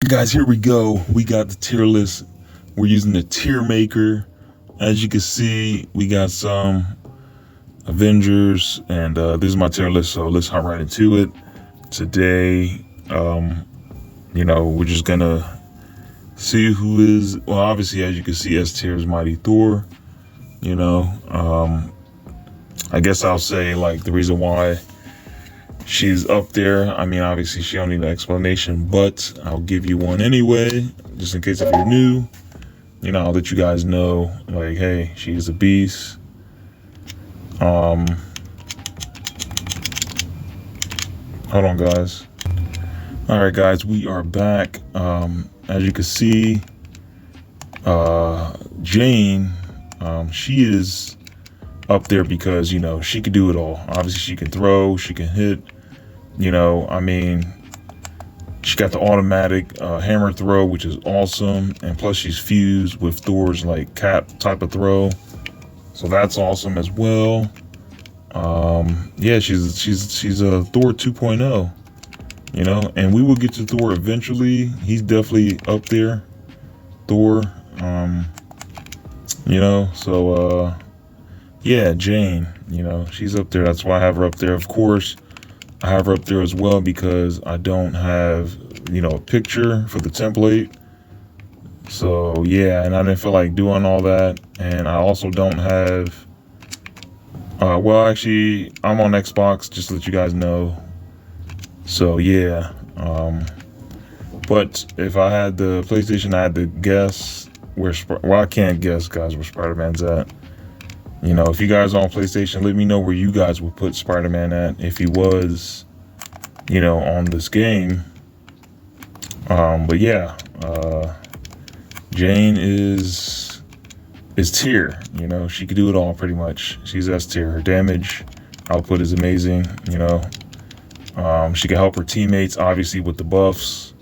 Guys, here we go. We got the tier list. We're using the tier maker. As you can see, we got some Avengers, and this is my tier list, so let's hop right into it. Today, we're just gonna see who is, well, obviously, as you can see, S tier is Mighty Thor. I guess I'll say, like, the reason why she's up there, I mean, obviously she don't need an explanation, but I'll give you one anyway, just in case if you're new. I'll let you guys know, like, hey, she's a beast. Hold on, guys. All right, guys, we are back. As you can see, Jane, she is up there because, she can do it all. Obviously, she can throw, she can hit, she got the automatic hammer throw, which is awesome. And plus she's fused with Thor's like cap type of throw. So that's awesome as well. Yeah, she's a Thor 2.0, and we will get to Thor eventually. He's definitely up there, Thor. Yeah, Jane, she's up there. That's why I have her up there. Of course, I have her up there as well because I don't have, a picture for the template. So, yeah, and I didn't feel like doing all that. And I also don't have, actually, I'm on Xbox, just to let you guys know. So, yeah. But if I had the PlayStation, I had to guess I can't guess, guys, where Spider-Man's at. If you guys are on PlayStation, let me know where you guys would put Spider-Man at if he was, on this game. But yeah, Jane is tier. She could do it all pretty much. She's S tier. Her damage output is amazing. She can help her teammates, obviously, with the buffs.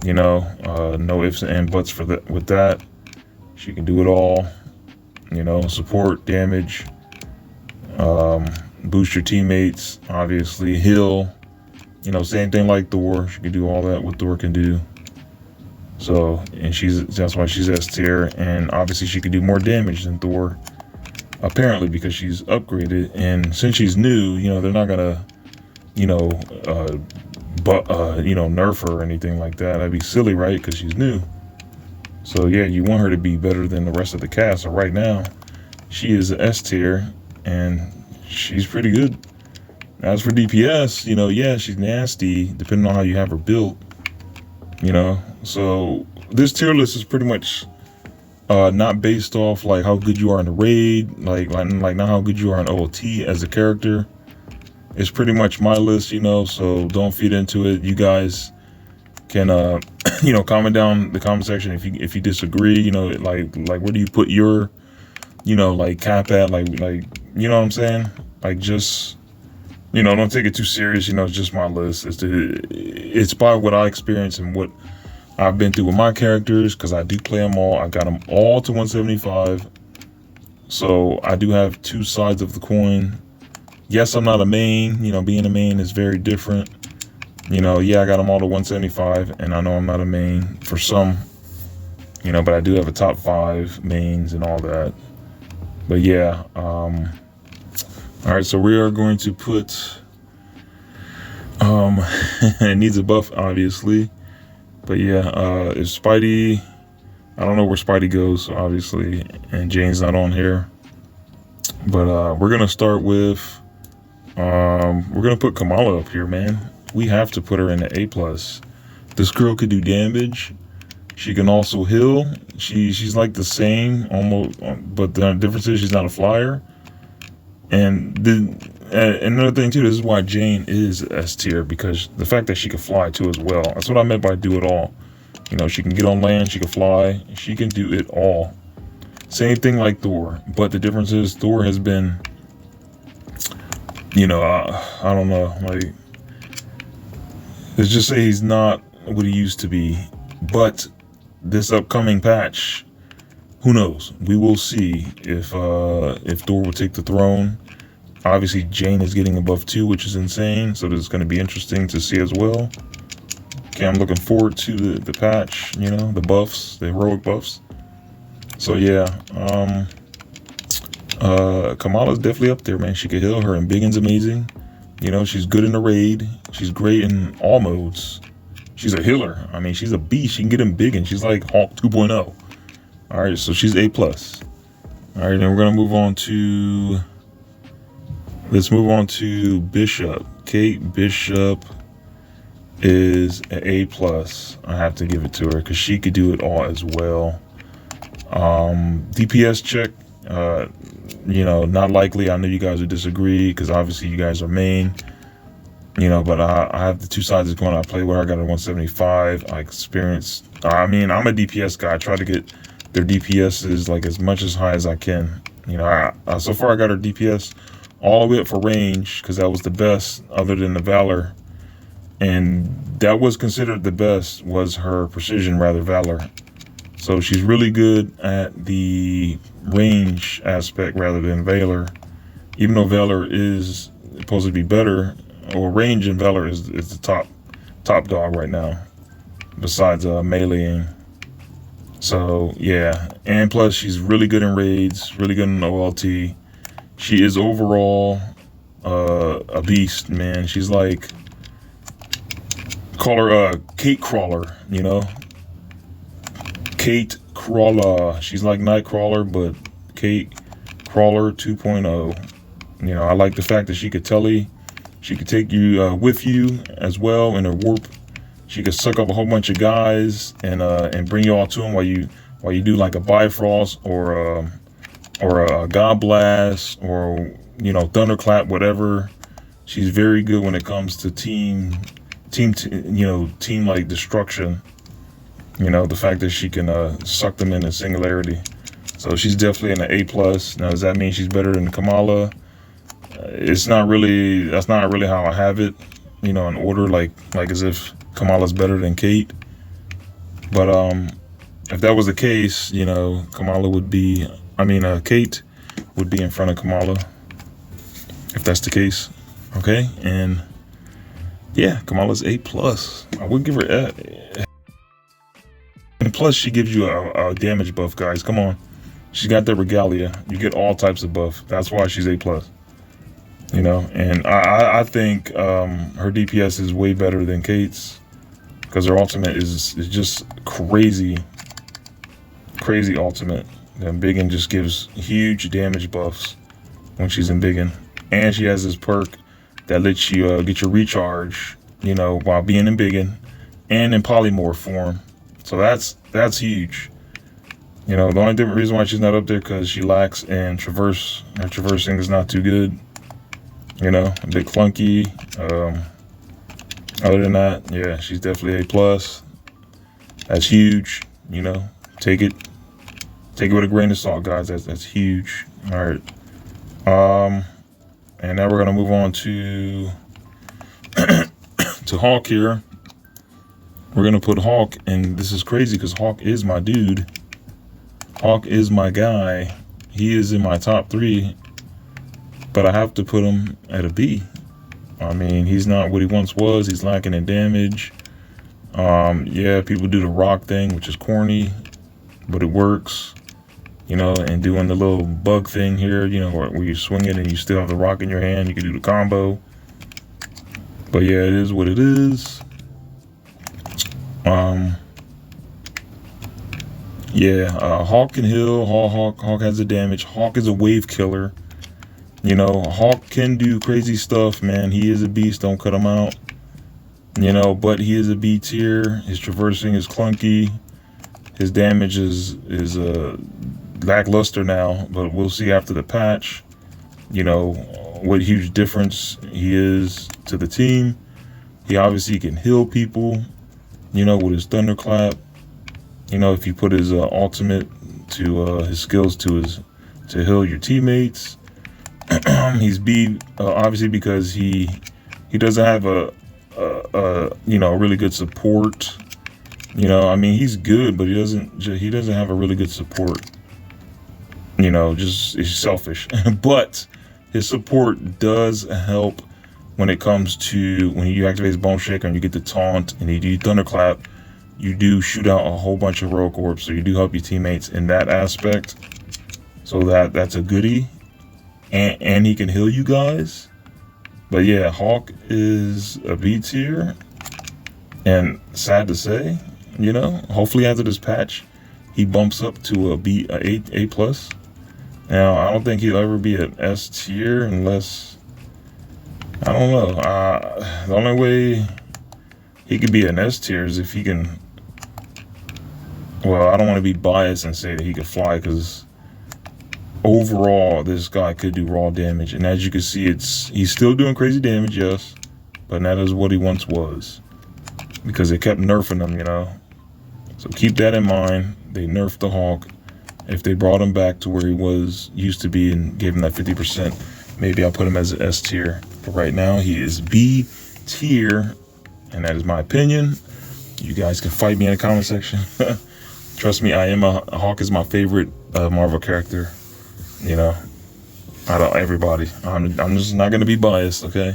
No ifs and buts with that. She can do it all. Support, damage, boost your teammates, obviously, heal, same thing like Thor. She can do all that what Thor can do. So, and that's why she's S tier, and obviously she can do more damage than Thor, apparently, because she's upgraded. And since she's new, they're not gonna, nerf her or anything like that. That'd be silly, right? Because she's new. So yeah, you want her to be better than the rest of the cast. So right now, she is S tier, and she's pretty good. As for DPS, yeah, she's nasty, depending on how you have her built. So this tier list is pretty much not based off like how good you are in the raid, like not how good you are in OOT as a character. It's pretty much my list, so don't feed into it. You guys can comment down in the comment section if you disagree, like where do you put your like cap at, like what I'm saying, like just don't take it too serious. It's just my list. It's by what I experienced and what I've been through with my characters, because I do play them all. I got them all to 175, so I do have two sides of the coin. Yes, I'm not a main. Being a main is very different. Yeah, I got them all to 175, and I know I'm not a main for some, but I do have a top 5 mains and all that. But yeah, all right, so we are going to put, it needs a buff, obviously. But yeah, if Spidey, I don't know where Spidey goes, obviously, and Jane's not on here. But we're going to start with, we're going to put Kamala up here, man. We have to put her in the A+. This girl could do damage. She can also heal. She's like the same almost, but the difference is she's not a flyer. And another thing too, this is why Jane is S tier, because the fact that she can fly too as well. That's what I meant by do it all. She can get on land, she can fly, she can do it all. Same thing like Thor, but the difference is Thor has been, I don't know, like, let's just say he's not what he used to be. But this upcoming patch, who knows? We will see if Thor will take the throne. Obviously, Jane is getting a buff too, which is insane. So this is going to be interesting to see as well. Okay, I'm looking forward to the patch, you know, the buffs, the heroic buffs. So yeah, Kamala's definitely up there, man. She could heal. Her and Biggin's amazing. You know, she's good in the raid. She's great in all modes. She's a healer. I mean, she's a beast. She can get in Biggin. She's like Hulk 2.0. All right, so she's A+. All right, then we're gonna move on to, let's move on to Bishop. Kate Bishop is an A+. I have to give it to her because she could do it all as well. DPS check, you know, not likely. I know you guys would disagree because obviously you guys are main, you know, but I have the two sides going. I play where I got a 175. I experienced, I mean, I'm a DPS guy. I try to get their DPSs like as much as high as I can. You know, so far I got her DPS all the way up for range because that was the best other than the Valor. And that was considered the best, was her precision, rather, Valor. So she's really good at the range aspect rather than Valor. Even though Valor is supposed to be better, or range and Valor is the top dog right now, besides meleeing. So yeah, and plus she's really good in raids, really good in OLT. She is overall a beast, man. She's like, call her Kate Crawler, you know? Kate Crawler. She's like Nightcrawler, but Kate Crawler 2.0. You know, I like the fact that she could telly. She could take you with you as well in her warp. She could suck up a whole bunch of guys and bring you all to them while you do like a Bifrost or a God Blast or, you know, Thunderclap, whatever. She's very good when it comes to team like destruction. You know, the fact that she can suck them in singularity. So she's definitely an A+. Now, does that mean she's better than Kamala? It's not really, that's not really how I have it, you know, in order, like as if Kamala's better than Kate. But if that was the case, you know, Kate would be in front of Kamala, if that's the case. Okay, and yeah, Kamala's A+. I would give her A. And plus, she gives you a damage buff, guys. Come on. She's got the regalia. You get all types of buff. That's why she's A+. You know, and I think her DPS is way better than Kate's because her ultimate is just crazy ultimate. And Biggin just gives huge damage buffs when she's in Biggin. And she has this perk that lets you get your recharge, you know, while being in Biggin and in polymorph form. So that's huge. You know, the only different reason why she's not up there because she lacks in traverse. Her traversing is not too good. You know, a bit clunky. Other than that, yeah, she's definitely A+. That's huge. You know, take it with a grain of salt, guys. That's huge. All right. And now we're gonna move on to to Hawk here. We're gonna put Hawk, and this is crazy because Hawk is my dude. Hawk is my guy. He is in my top 3, but I have to put him at a B. I mean, he's not what he once was. He's lacking in damage. Yeah, people do the rock thing, which is corny, but it works. You know, and doing the little bug thing here, you know, where you swing it and you still have the rock in your hand. You can do the combo. But yeah, it is what it is. Hawk can heal. Hawk has the damage. Hawk is a wave killer. You know, Hawk can do crazy stuff, man. He is a beast. Don't cut him out. You know, but he is a B tier. His traversing is clunky. His damage is lackluster now, but we'll see after the patch, you know, what huge difference he is to the team. He obviously can heal people, you know, with his Thunderclap. You know, if you put his ultimate to his skills to heal your teammates. He's B obviously because he doesn't have a really good support. You know, I mean, he's good, but he doesn't have a really good support. You know, just he's selfish. But his support does help when it comes to when you activate his Bone Shaker and you get the taunt and you do Thunderclap, you do shoot out a whole bunch of rogue orbs, so you do help your teammates in that aspect. So that's a goodie, and he can heal you guys. But yeah, Hawk is a B tier, and sad to say, you know, hopefully after this patch, he bumps up to A plus. Now I don't think he'll ever be an S tier unless, I don't know. The only way he could be an S tier is if he can. Well, I don't want to be biased and say that he can fly, because overall this guy could do raw damage, and as you can see, he's still doing crazy damage, yes, but that is what he once was, because they kept nerfing him, you know. So keep that in mind. They nerfed the Hawk. If they brought him back to where he was used to be and gave him that 50%, maybe I'll put him as an S tier. But right now he is B tier, and that is my opinion. You guys can fight me in the comment section. Trust me, Hawk is my favorite Marvel character, you know, out of everybody. I'm just not going to be biased, okay?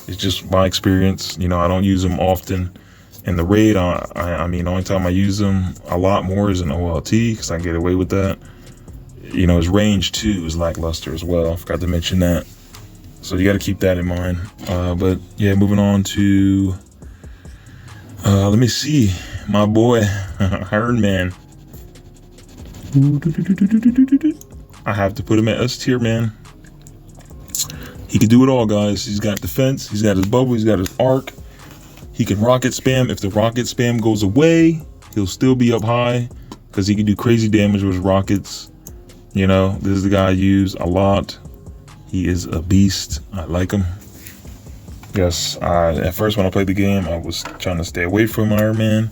It's just my experience. You know, I don't use him often in the raid. I mean, the only time I use him a lot more is in OLT, because I can get away with that. You know, his range too is lackluster as well. I forgot to mention that. So you got to keep that in mind. But yeah, moving on to, let me see, my boy, Iron Man. I have to put him at S tier, man. He can do it all, guys. He's got defense, he's got his bubble, he's got his arc. He can rocket spam. If the rocket spam goes away, he'll still be up high, because he can do crazy damage with his rockets. You know, this is the guy I use a lot. He is a beast. I like him. Yes, at first when I played the game, I was trying to stay away from Iron Man.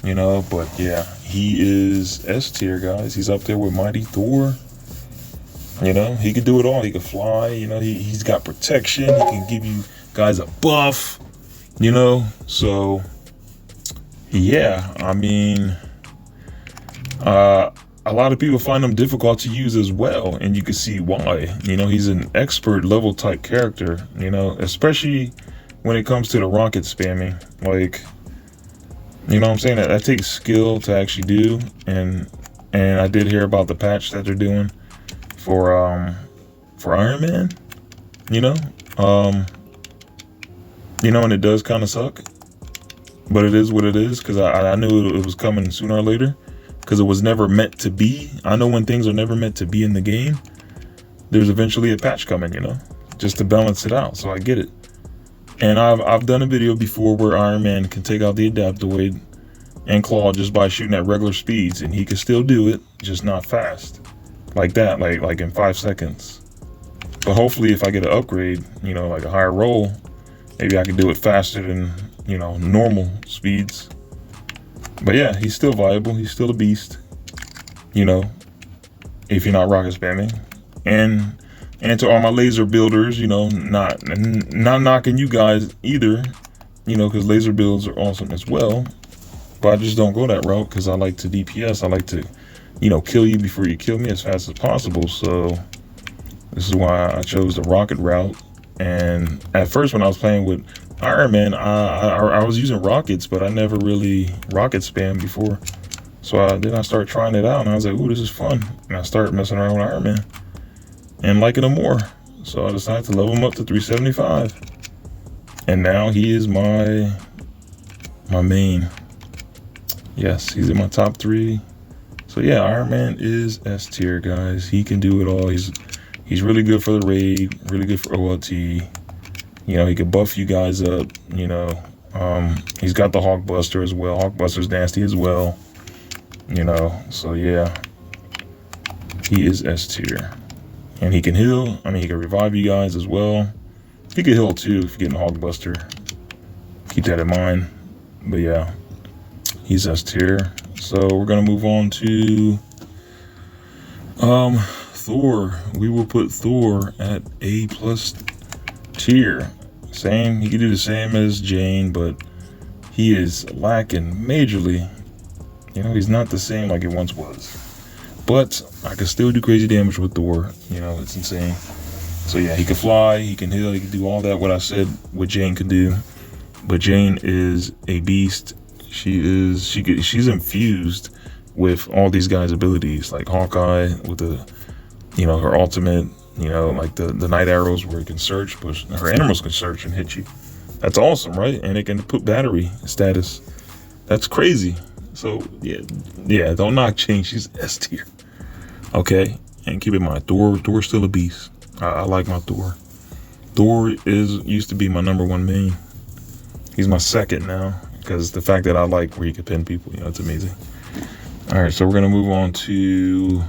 You know, but yeah, he is S tier, guys. He's up there with Mighty Thor. You know, he can do it all. He can fly. You know, he's got protection. He can give you guys a buff. You know, so yeah, I mean, a lot of people find him difficult to use as well, and you can see why. You know, he's an expert level type character, you know, especially when it comes to the rocket spamming. Like, you know what I'm saying? That takes skill to actually do, and I did hear about the patch that they're doing for Iron Man, you know, and it does kind of suck, but it is what it is, because I knew it was coming sooner or later, because it was never meant to be. I know when things are never meant to be in the game, there's eventually a patch coming, you know, just to balance it out. So I get it. And I've done a video before where Iron Man can take out the Adaptoid and Claw just by shooting at regular speeds, and he can still do it, just not fast like that, like in 5 seconds. But hopefully if I get an upgrade, you know, like a higher roll, maybe I can do it faster than, you know, normal speeds. But yeah, he's still viable. He's still a beast, you know, if you're not rocket spamming. And to all my laser builders, you know, not knocking you guys either, you know, because laser builds are awesome as well. But I just don't go that route, because I like to DPS. I like to, you know, kill you before you kill me as fast as possible. So this is why I chose the rocket route. And at first when I was playing with Iron Man, I was using rockets, but I never really rocket spammed before. So then I started trying it out, and I was like, ooh, this is fun. And I started messing around with Iron Man and liking him more. So I decided to level him up to 375. And now he is my main. Yes, he's in my top 3. So yeah, Iron Man is S tier, guys. He can do it all. He's really good for the raid, really good for OLT. You know, he can buff you guys up, you know. He's got the Hawk Buster as well. Hawk Buster's nasty as well. You know, so yeah. He is S tier. And he can heal. I mean, he can revive you guys as well. He can heal too if you're getting Hawk Buster. Keep that in mind. But yeah, he's S tier. So we're gonna move on to Thor. We will put Thor at A+ tier. Same, he can do the same as Jane, but he is lacking majorly. You know, he's not the same like it once was. But I can still do crazy damage with Thor. You know, it's insane. So yeah, he can fly, he can heal, he can do all that what I said what Jane can do. But Jane is a beast. She's infused with all these guys' abilities, like Hawkeye with her ultimate, like the night arrows where it can search, but her animals can search and hit you. That's awesome, right? And it can put battery status. That's crazy. So yeah, don't knock Jane. She's S tier. Okay, and keep in mind, Thor's still a beast. I like my Thor. Thor used to be my number one main. He's my second now, because the fact that I like where you can pin people, it's amazing. All right, so we're gonna move on to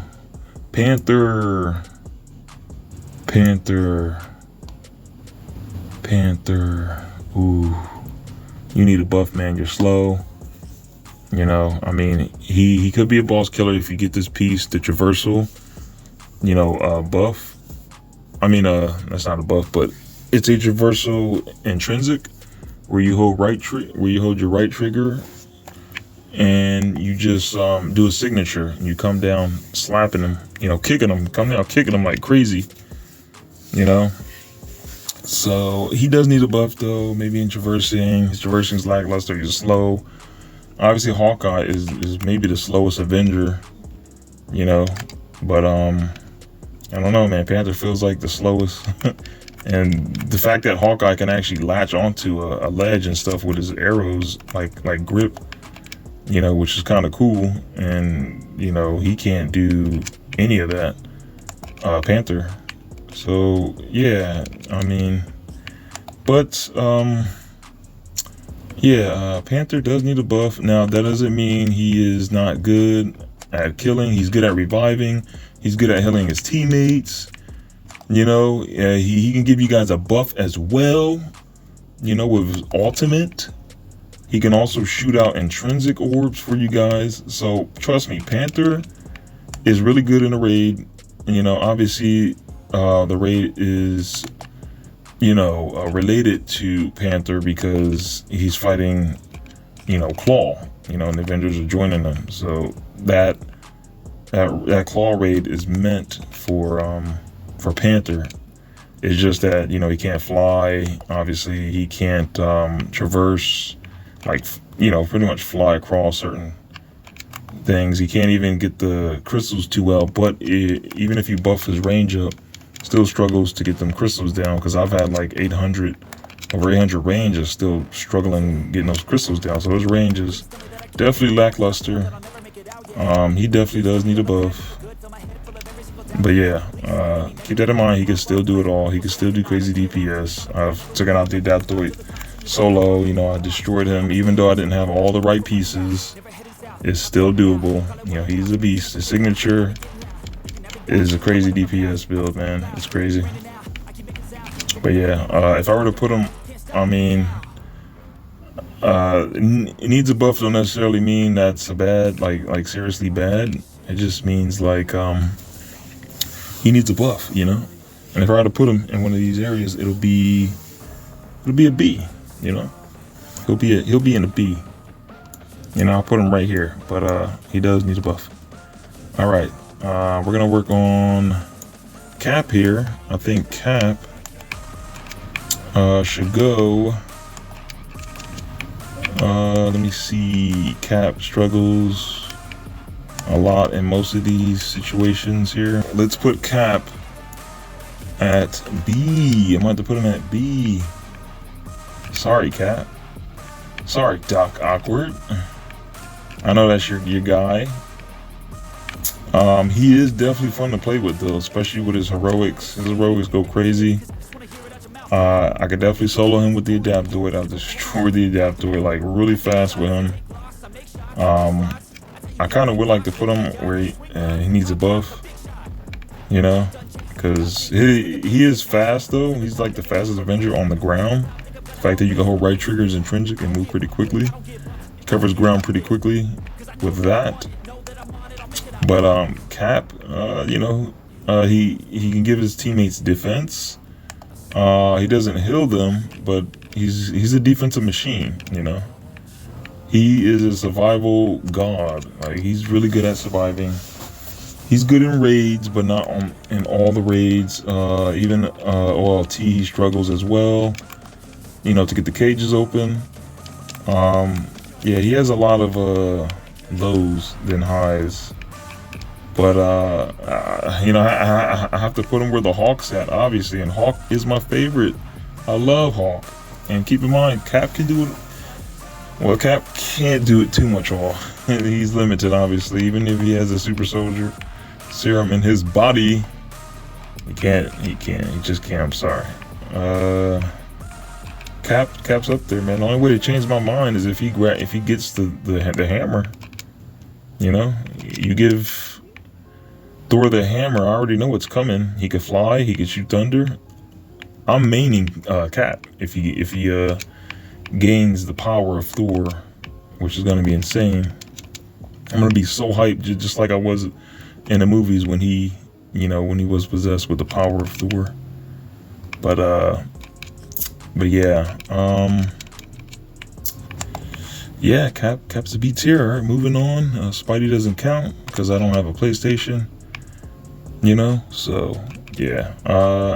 Panther. Ooh, you need a buff, man. You're slow. I mean, he could be a boss killer if you get this piece, the traversal, buff. I mean, that's not a buff, but it's a traversal intrinsic where you hold your right trigger and you just do a signature and you come down slapping him, kicking him, come down kicking him like crazy, So he does need a buff though, maybe in traversing. His traversing's lackluster, he's slow. Obviously Hawkeye is maybe the slowest Avenger, but I don't know, man. Panther feels like the slowest. And the fact that Hawkeye can actually latch onto a ledge and stuff with his arrows, like grip, which is kind of cool. And, he can't do any of that, Panther. So, yeah, I mean, but, Panther does need a buff. Now, that doesn't mean he is not good at killing. He's good at reviving. He's good at healing his teammates. He can give you guys a buff as well, with his ultimate. He can also shoot out intrinsic orbs for you guys. So trust me, Panther is really good in the raid. Obviously the raid is, related to Panther because he's fighting, Claw, and the Avengers are joining them. So that Claw raid is meant for Panther. It's just that he can't fly. Obviously he can't traverse, pretty much fly across certain things. He can't even get the crystals too well, but even if you buff his range up, still struggles to get them crystals down, because I've had like over 800 range, is still struggling getting those crystals down. So those ranges definitely lackluster. He definitely does need a buff. But yeah, keep that in mind. He can still do it all. He can still do crazy DPS. I've taken out the Adaptoid solo. I destroyed him. Even though I didn't have all the right pieces, it's still doable. He's a beast. His signature is a crazy DPS build, man. It's crazy. But yeah, if I were to put him, I mean, it needs a buff don't necessarily mean that's a bad, like seriously bad. It just means like, he needs a buff, And if I were to put him in one of these areas, it'll be a B, He'll be in a B. I'll put him right here, but he does need a buff. All right, we're gonna work on Cap here. I think Cap should go. Let me see. Cap struggles a lot in most of these situations here. Let's put Cap at B. I'm going to put him at B. Sorry, Cap. Sorry, Doc Awkward. I know that's your guy. He is definitely fun to play with though, especially with his heroics. His heroics go crazy. I could definitely solo him with the Adaptoid. I'll destroy the Adaptoid like really fast with him. I kind of would like to put him where he needs a buff, because he is fast though. He's like the fastest Avenger on the ground. The fact that you can hold right trigger is intrinsic and move pretty quickly. He covers ground pretty quickly with that. But Cap, he can give his teammates defense. He doesn't heal them, but he's a defensive machine, He is a survival god. Like, he's really good at surviving. He's good in raids, but not in all the raids. Even OLT he struggles as well. To get the cages open. Yeah, he has a lot of lows than highs. But I have to put him where the Hawk's at, obviously, and Hawk is my favorite. I love Hawk, and keep in mind, Cap can do it. Well, Cap can't do it too much all. He's limited, obviously. Even if he has a super soldier serum in his body, he can't. He just can't. I'm sorry. Cap's up there, man. The only way to change my mind is if he gets the hammer. You give Thor the hammer. I already know what's coming. He can fly. He can shoot thunder. I'm maining Cap if he gains the power of Thor, which is going to be insane. I'm going to be so hyped, just like I was in the movies when he was possessed with the power of Thor. But yeah, yeah, Cap's a B tier. All right, moving on. Spidey doesn't count because I don't have a PlayStation. So yeah.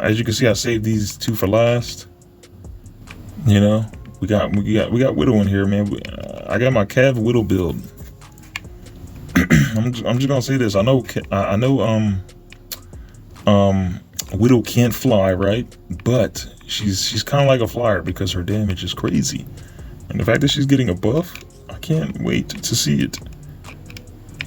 As you can see, I saved these two for last. We got Widow in here, man. I got my Cav Widow build. I'm just gonna say this. I know Widow can't fly, right? But she's kind of like a flyer because her damage is crazy, and the fact that she's getting a buff, I can't wait to see it.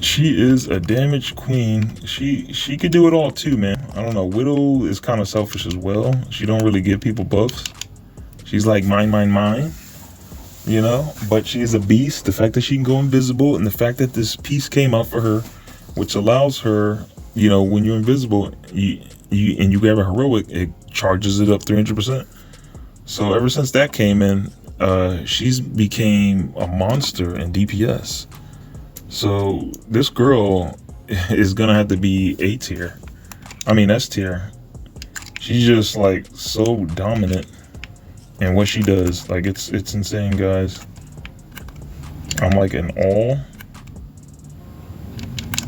She is a damage queen. She could do it all too, man. I don't know. Widow is kind of selfish as well. She don't really give people buffs. She's like mine. But she is a beast. The fact that she can go invisible, and the fact that this piece came out for her, which allows her, when you're invisible, you grab a heroic, it charges it up 300%. So ever since that came in, she's became a monster in DPS. So this girl is gonna have to be A tier. I mean S tier. She's just like so dominant. And what she does, like it's insane, guys. I'm like in awe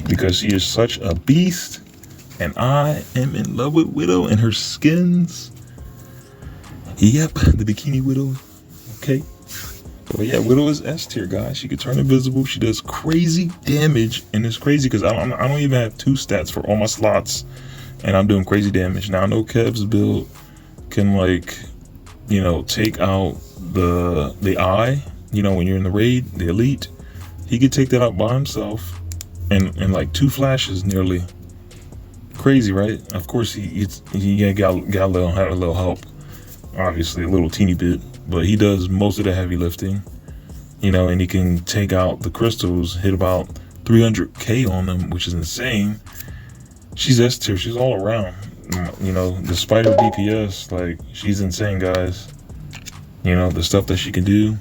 because she is such a beast, and I am in love with Widow and her skins. Yep, the Bikini Widow. Okay, but yeah, Widow is S tier, guys. She can turn invisible. She does crazy damage, and it's crazy because I don't even have 2 stats for all my slots, and I'm doing crazy damage. Now I know Kev's build can take out the eye, when you're in the raid, the elite. He could take that out by himself in like 2 flashes nearly. Crazy, right? Of course he got a little help, obviously a little teeny bit, but he does most of the heavy lifting, and he can take out the crystals, hit about 300k on them, which is insane. She's S tier. She's all around. Despite her DPS, like, she's insane, guys. The stuff that she can do,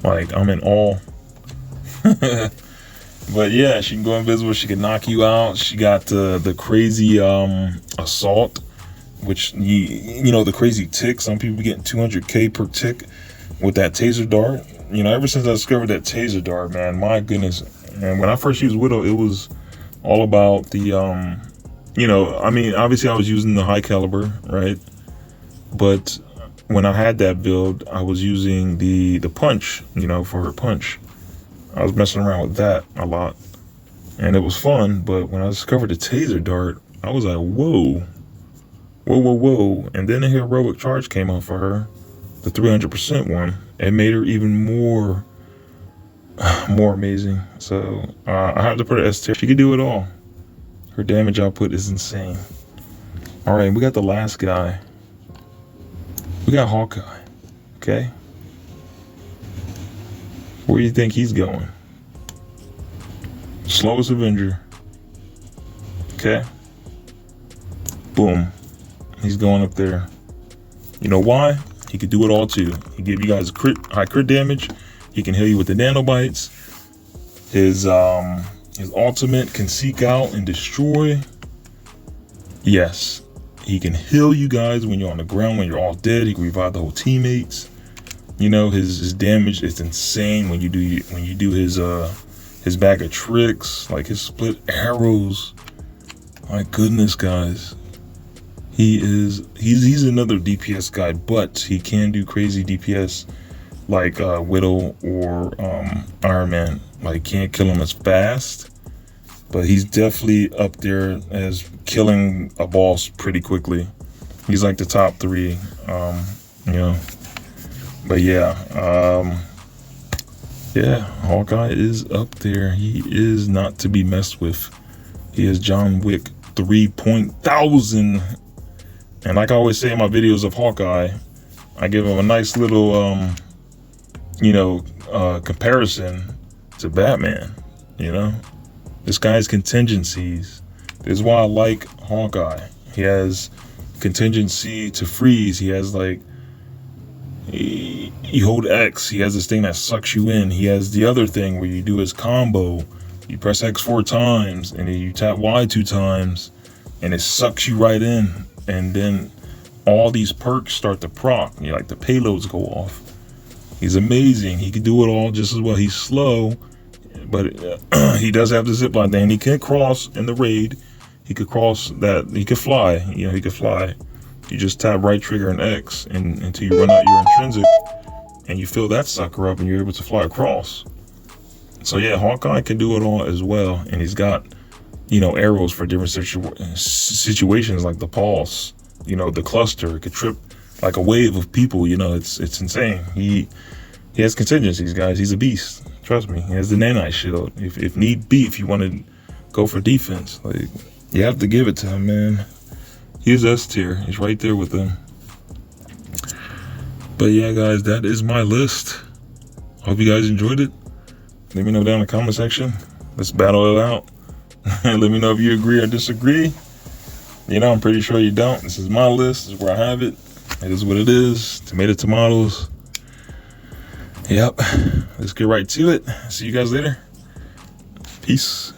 like, I'm in awe. But yeah, she can go invisible. She can knock you out. She got the crazy assault, which the crazy tick. Some people getting 200k per tick with that taser dart. Ever since I discovered that taser dart, man, my goodness. And when I first used Widow, it was all about the obviously I was using the high caliber, right? But when I had that build, I was using the punch, for her punch. I was messing around with that a lot, and it was fun. But when I discovered the taser dart, I was like, whoa. And then the heroic charge came out for her, the 300% one. It made her even more amazing. So I have to put her S tier. She could do it all. Her damage output is insane. All right, we got the last guy. We got Hawkeye. Okay. Where do you think he's going? Slowest Avenger. Okay. Boom. He's going up there. You know why? He could do it all too. He give you guys high crit damage. He can heal you with the nanobites. His ultimate can seek out and destroy. Yes, he can heal you guys when you're on the ground, when you're all dead. He can revive the whole teammates. His damage is insane when you do his his bag of tricks, like his split arrows. My goodness, guys. He's another DPS guy, but he can do crazy DPS like Widow or Iron Man. Like, can't kill him as fast, but he's definitely up there as killing a boss pretty quickly. He's like the top 3, you know. But yeah, Hawkeye is up there. He is not to be messed with. He is John Wick 3,000. And like I always say in my videos of Hawkeye, I give him a nice little, comparison to Batman. You know, this guy's contingencies. This is why I like Hawkeye. He has contingency to freeze. He has like, you hold X. He has this thing that sucks you in. He has the other thing where you do his combo. You press X 4 times and then you tap Y 2 times and it sucks you right in. And then all these perks start to proc. You know, like the payloads go off. He's amazing. He can do it all just as well. He's slow, but he does have the zipline thing. He can cross in the raid. He could cross that. He could fly. You know, he could fly. You just tap right trigger and X until you run out your intrinsic, and you fill that sucker up, and you're able to fly across. So yeah, Hawkeye can do it all as well, and he's got, arrows for different situations, like the pulse, the cluster. It could trip like a wave of people. It's insane. He has contingencies, guys. He's a beast. Trust me. He has the nanite shield. If need be, if you want to go for defense, like, you have to give it to him, man. He's S tier. He's right there with them. But yeah, guys, that is my list. Hope you guys enjoyed it. Let me know down in the comment section. Let's battle it out. Let me know if you agree or disagree. I'm pretty sure you don't. This is my list. This is where I have it. It is what it is. Tomatoes. Yep. Let's get right to it. See you guys later. Peace.